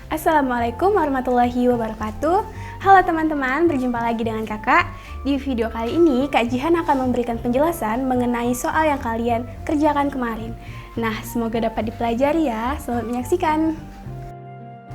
Assalamualaikum warahmatullahi wabarakatuh. Halo teman-teman, berjumpa lagi dengan kakak. Di video kali ini, Kak Jihan akan memberikan penjelasan mengenai soal yang kalian kerjakan kemarin. Nah, semoga dapat dipelajari ya. Selamat menyaksikan.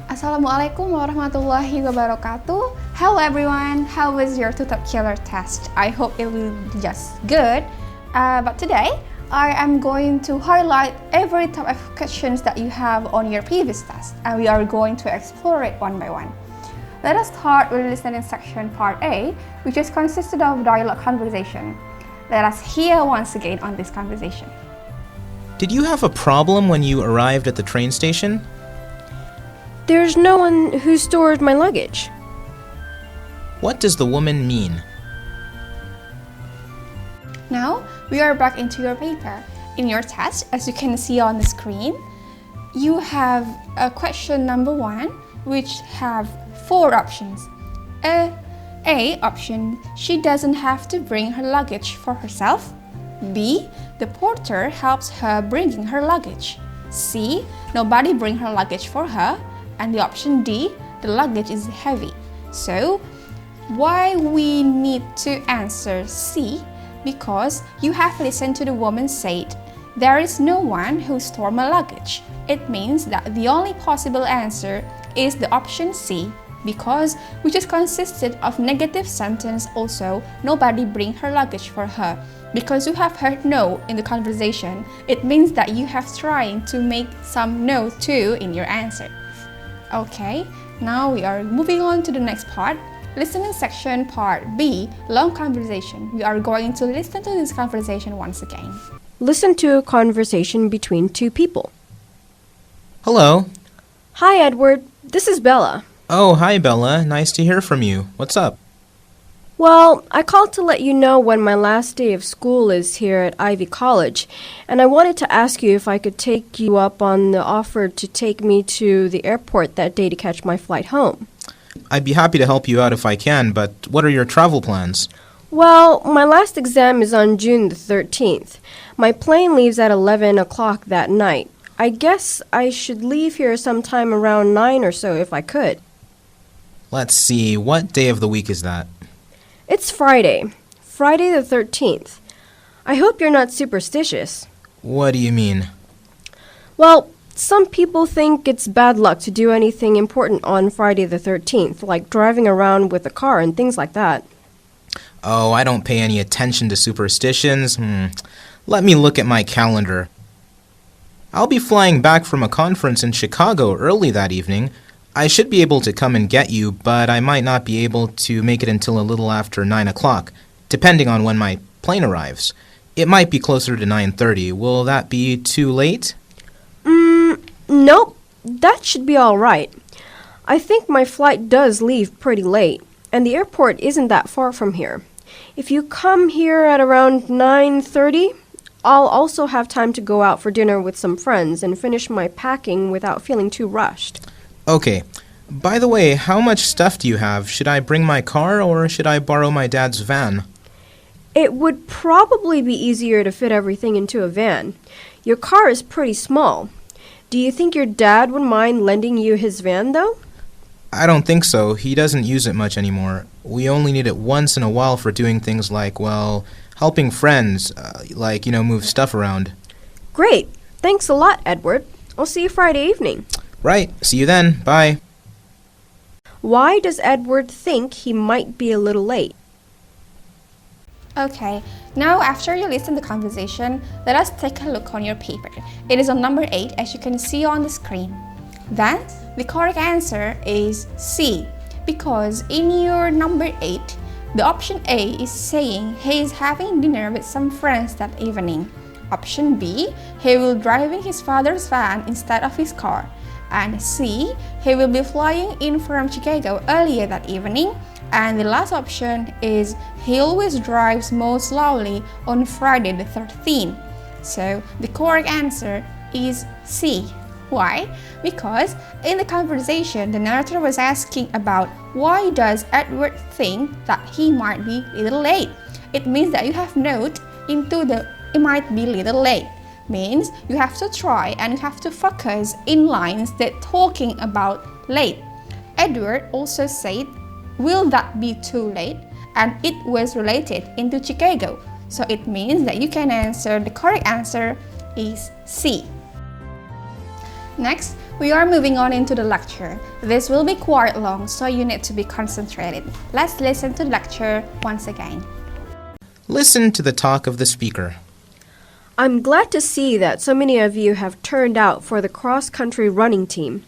Assalamualaikum warahmatullahi wabarakatuh. Hello everyone, how was your TUTEP KILLER test? I hope it will be just good. But today, I am going to highlight every type of questions that you have on your previous test, and we are going to explore it one by one. Let us start with the listening section part A, which is consisted of dialogue conversation. Let us hear once again on this conversation. Did you have a problem when you arrived at the train station? There's no one who stored my luggage. What does the woman mean? Now, we are back into your paper. In your test, as you can see on the screen, you have a question number 1, which have 4 options. A option, she doesn't have to bring her luggage for herself. B, the porter helps her bringing her luggage. C, nobody bring her luggage for her. And the option D, the luggage is heavy. So, why we need to answer C? Because you have listened to the woman say, there is no one who store my luggage. It means that the only possible answer is the option C, because which is consisted of negative sentence also, nobody bring her luggage for her. Because you have heard no in the conversation, it means that you have trying to make some no too in your answer. Okay, now we are moving on to the next part. Listening section part B, long conversation. We are going to listen to this conversation once again. Listen to a conversation between two people. Hello. Hi, Edward. This is Bella. Oh, hi, Bella. Nice to hear from you. What's up? Well, I called to let you know when my last day of school is here at Ivy College, and I wanted to ask you if I could take you up on the offer to take me to the airport that day to catch my flight home. I'd be happy to help you out if I can, but what are your travel plans? Well, my last exam is on June the 13th. My plane leaves at 11 o'clock that night. I guess I should leave here sometime around 9 or so if I could. Let's see, what day of the week is that? It's Friday the 13th. I hope you're not superstitious. What do you mean? Well, some people think it's bad luck to do anything important on Friday the 13th, like driving around with a car and things like that. Oh, I don't pay any attention to superstitions. Let me look at my calendar. I'll be flying back from a conference in Chicago early that evening. I should be able to come and get you, but I might not be able to make it until a little after 9 o'clock, depending on when my plane arrives. It might be closer to 9:30. Will that be too late? Nope, that should be all right. I think my flight does leave pretty late, and the airport isn't that far from here. If you come here at around 9:30, I'll also have time to go out for dinner with some friends and finish my packing without feeling too rushed. Okay. By the way, how much stuff do you have? Should I bring my car or should I borrow my dad's van? It would probably be easier to fit everything into a van. Your car is pretty small. Do you think your dad would mind lending you his van, though? I don't think so. He doesn't use it much anymore. We only need it once in a while for doing things like, well, helping friends, move stuff around. Great. Thanks a lot, Edward. I'll see you Friday evening. Right. See you then. Bye. Why does Edward think he might be a little late? Okay, now after you listen to the conversation, let us take a look on your paper. It is on number 8, as you can see on the screen. Then, the correct answer is C, because in your number 8, the option A is saying he is having dinner with some friends that evening. Option B, he will driving his father's van instead of his car. And C, he will be flying in from Chicago earlier that evening. And the last option is he always drives more slowly on Friday the 13th. So the correct answer is C. Why? Because in the conversation, the narrator was asking about why does Edward think that he might be a little late. It means that you have note into the it might be a little late. Means you have to try and you have to focus in lines that talking about late. Edward also said, will that be too late? And it was related into Chicago. So it means that you can answer, the correct answer is C. Next, we are moving on into the lecture. This will be quite long, so you need to be concentrated. Let's listen to the lecture once again. Listen to the talk of the speaker. I'm glad to see that so many of you have turned out for the cross-country running team.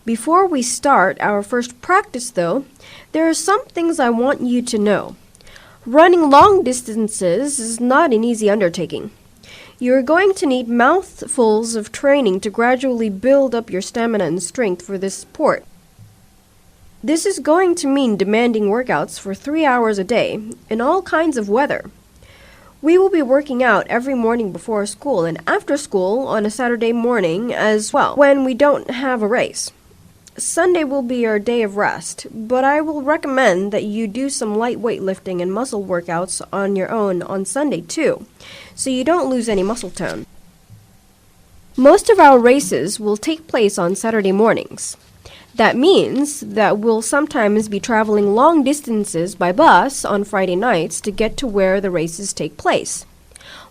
Before we start our first practice, though, there are some things I want you to know. Running long distances is not an easy undertaking. You are going to need mouthfuls of training to gradually build up your stamina and strength for this sport. This is going to mean demanding workouts for 3 hours a day in all kinds of weather. We will be working out every morning before school and after school on a Saturday morning as well, when we don't have a race. Sunday will be our day of rest, but I will recommend that you do some light weightlifting and muscle workouts on your own on Sunday too, so you don't lose any muscle tone. Most of our races will take place on Saturday mornings. That means that we'll sometimes be traveling long distances by bus on Friday nights to get to where the races take place.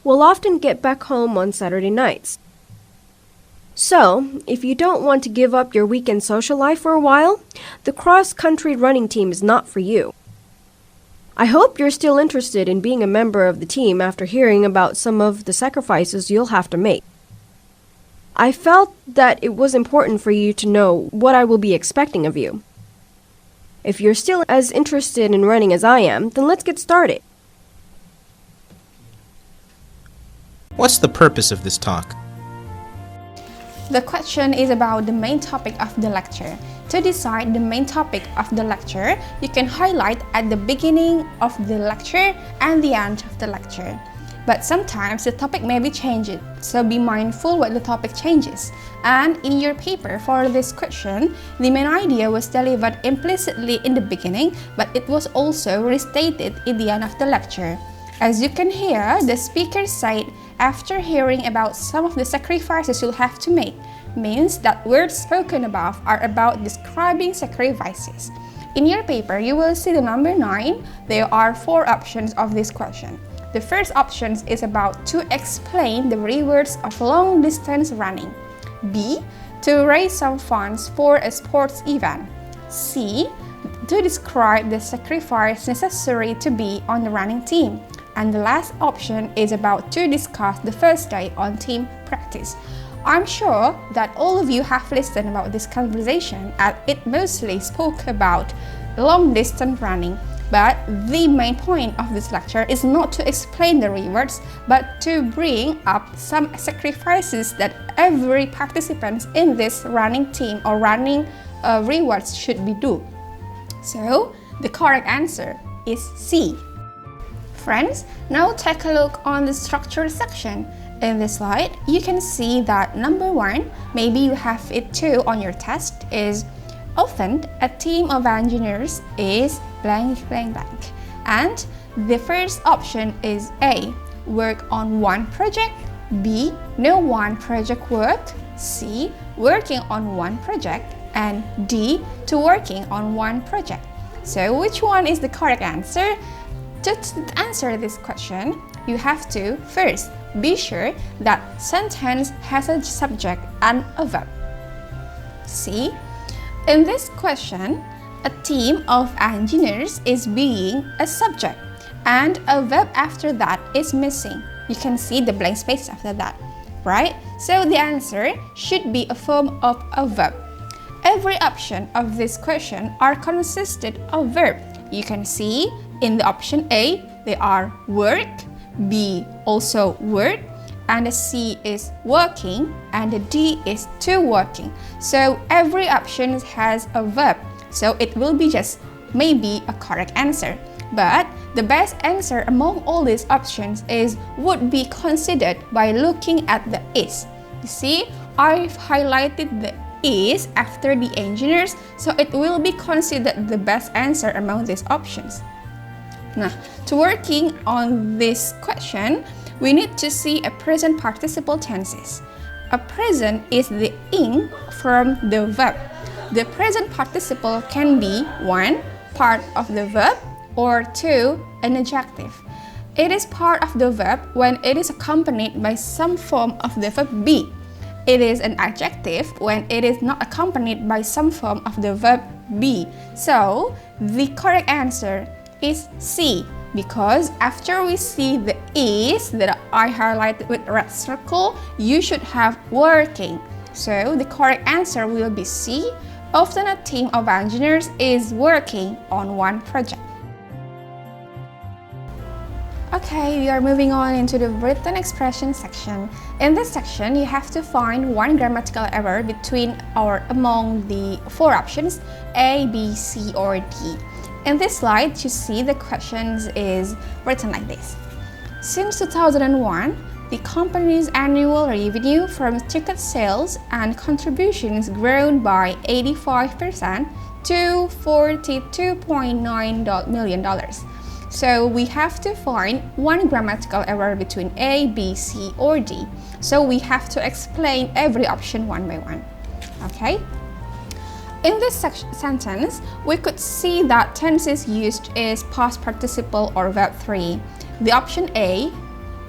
We'll often get back home on Saturday nights. So, if you don't want to give up your weekend social life for a while, the cross-country running team is not for you. I hope you're still interested in being a member of the team after hearing about some of the sacrifices you'll have to make. I felt that it was important for you to know what I will be expecting of you. If you're still as interested in running as I am, then let's get started. What's the purpose of this talk? The question is about the main topic of the lecture. To decide the main topic of the lecture, you can highlight at the beginning of the lecture and the end of the lecture. But sometimes the topic may be changed, so be mindful what the topic changes. And in your paper for this question, the main idea was delivered implicitly in the beginning, but it was also restated in the end of the lecture. As you can hear, the speaker said, after hearing about some of the sacrifices you'll have to make, means that words spoken above are about describing sacrifices. In your paper, you will see the number 9. There are 4 options of this question. The first option is about to explain the rewards of long-distance running. B. To raise some funds for a sports event. C. To describe the sacrifice necessary to be on the running team. And the last option is about to discuss the first day on team practice. I'm sure that all of you have listened about this conversation as it mostly spoke about long-distance running. But the main point of this lecture is not to explain the rewards, but to bring up some sacrifices that every participant in this running team or running rewards should be do. So, the correct answer is C. Friends, now take a look on the structure section. In this slide, you can see that number 1, maybe you have it too on your test, is often a team of engineers is blank blank blank. And the first option is A, work on one project, B, no one project work, C, working on one project, and D, to working on one project. So which one is the correct answer? To answer this question, you have to first be sure that sentence has a subject and a verb. See, in this question, a team of engineers is being a subject and a verb after that is missing. You can see the blank space after that, right? So the answer should be a form of a verb. Every option of this question are consisted of verb. You can see in the option A, they are work, B also work, and the C is working, and the D is to working. So every option has a verb, so it will be just maybe a correct answer. But the best answer among all these options would be considered by looking at the is. You see, I've highlighted the is after the engineers, so it will be considered the best answer among these options. Now, to working on this question, we need to see a present participle tenses. A present is the ing from the verb. the present participle can be 1. Part of the verb, or 2. An adjective. It is part of the verb when it is accompanied by some form of the verb be. It is an adjective when it is not accompanied by some form of the verb be. So, the correct answer is C, because after we see the is that I highlighted with red circle, you should have working. So, the correct answer will be C. Often a team of engineers is working on one project. Okay, we are moving on into the written expression section. In this section, you have to find one grammatical error between or among the 4 options A, B, C, or D. In this slide, you see the questions is written like this. Since 2001, the company's annual revenue from ticket sales and contributions grown by 85% to $42.9 million. So we have to find one grammatical error between A, B, C, or D. So we have to explain every option one by one. Okay? In this sentence, we could see that tenses used is past participle or verb 3. The option A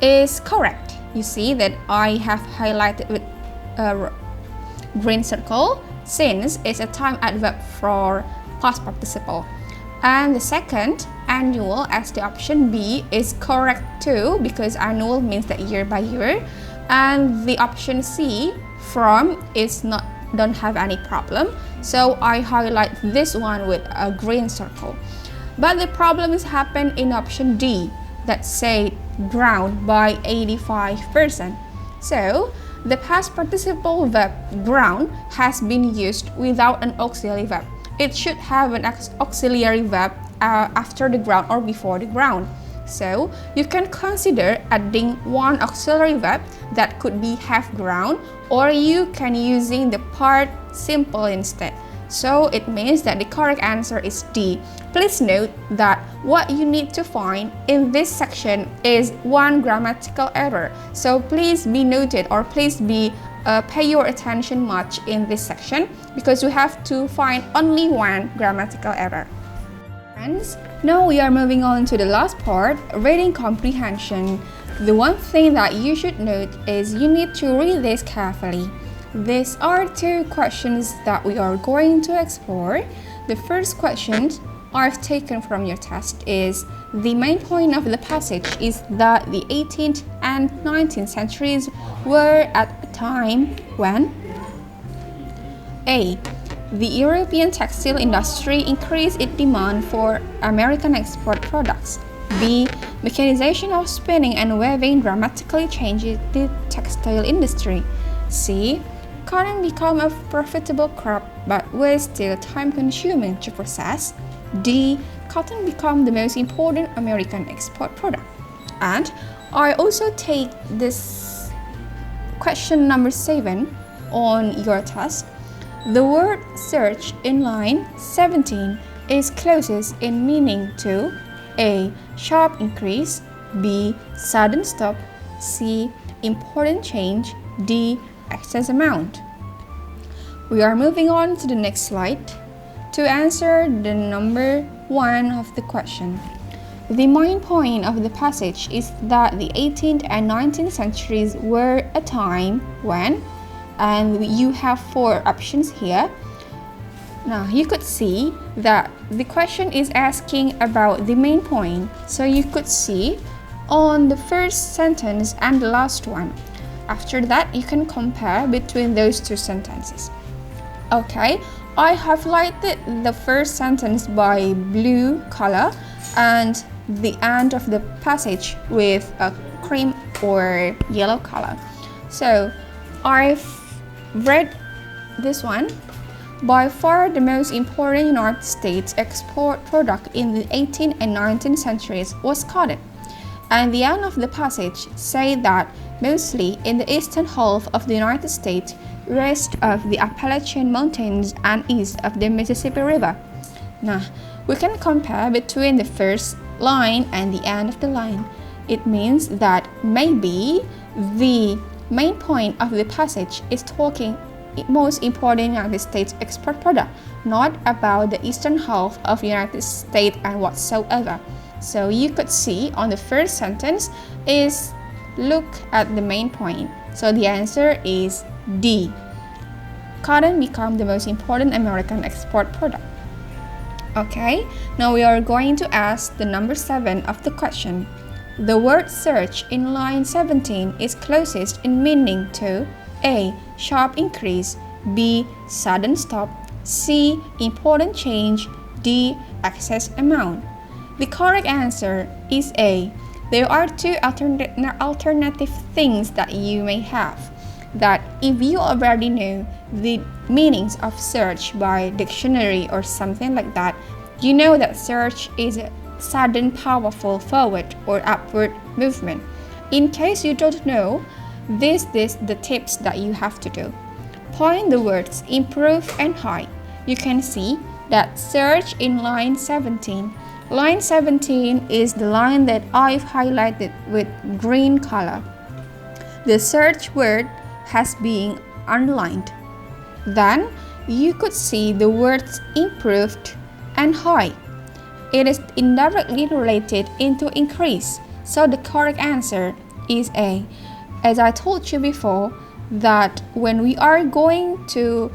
is correct. You see that I have highlighted with a green circle since it's a time adverb for past participle. And the second, annual, as the option B, is correct too, because annual means that year by year. And the option C, from, is not, don't have any problem. So I highlight this one with a green circle. But the problems happen in option D, that say ground by 85%. So the past participle verb ground has been used without an auxiliary verb. It should have an auxiliary verb after the ground or before the ground. So you can consider adding one auxiliary verb that could be have ground, or you can using the part simple instead. So it means that the correct answer is D. Please note that what you need to find in this section is one grammatical error. So please be noted, or please be pay your attention much in this section, because you have to find only one grammatical error. Friends, now we are moving on to the last part, reading comprehension. The one thing that you should note is you need to read this carefully. These are 2 questions that we are going to explore. The first question I've taken from your test is, the main point of the passage is that the 18th and 19th centuries were at a time when A. The European textile industry increased its demand for American export products. B. Mechanization of spinning and weaving dramatically changed the textile industry. C. Cotton became a profitable crop but was still time-consuming to process. D. Cotton became the most important American export product. And I also take this question number 7 on your test. The word search in line 17 is closest in meaning to A. Sharp increase, B. Sudden stop, C. Important change, D. Excess amount. We are moving on to the next slide to answer the number 1 of the question. The main point of the passage is that the 18th and 19th centuries were a time when, and you have 4 options here. Now you could see that the question is asking about the main point, so you could see on the first sentence and the last one. After that, you can compare between those 2 sentences. Okay, I have highlighted the first sentence by blue color and the end of the passage with a cream or yellow color. So I've read this one. By far the most important United States export product in the 18th and 19th centuries was cotton. And the end of the passage say that mostly in the eastern half of the United States, west of the Appalachian Mountains and east of the Mississippi River. Now, we can compare between the first line and the end of the line. It means that maybe the main point of the passage is talking most important United States export product, not about the eastern half of United States and whatsoever. So you could see on the first sentence is look at the main point. So the answer is D. Cotton become the most important American export product. Okay, now we are going to ask the number 7 of the question. The word search in line 17 is closest in meaning to A. Sharp increase, B. Sudden stop, C. Important change, D. Excess amount. The correct answer is A. There are two alternative things that you may have. That if you already know the meanings of search by dictionary or something like that, you know that search is a sudden powerful forward or upward movement. In case you don't know, this is the tips that you have to do. Point the words improve and hide. You can see that search in line 17. Line 17 is the line that I've highlighted with green color. The search word has been underlined. Then you could see the words improved and high. It is indirectly related into increase, so the correct answer is A. As I told you before, that when we are going to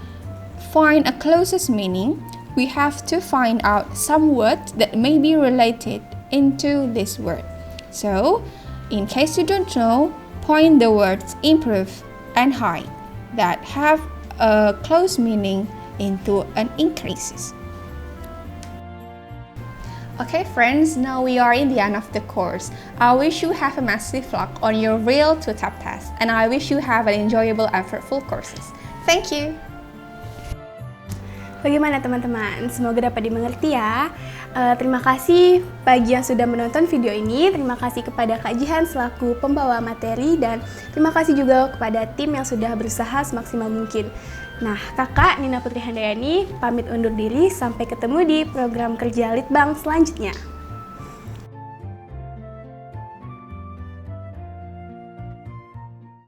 find a closest meaning, we have to find out some words that may be related into this word. So, in case you don't know, point the words improve and high that have a close meaning into an increases. Okay friends, now we are in the end of the course. I wish you have a massive luck on your real TUTEP test, and I wish you have an enjoyable and fruitful courses. Thank you. Bagaimana teman-teman? Semoga dapat dimengerti ya. Terima kasih bagi yang sudah menonton video ini. Terima kasih kepada Kak Jihan selaku pembawa materi, dan terima kasih juga kepada tim yang sudah berusaha semaksimal mungkin. Nah, Kakak Nina Putri Handayani pamit undur diri. Sampai ketemu di program kerja LITBANG selanjutnya.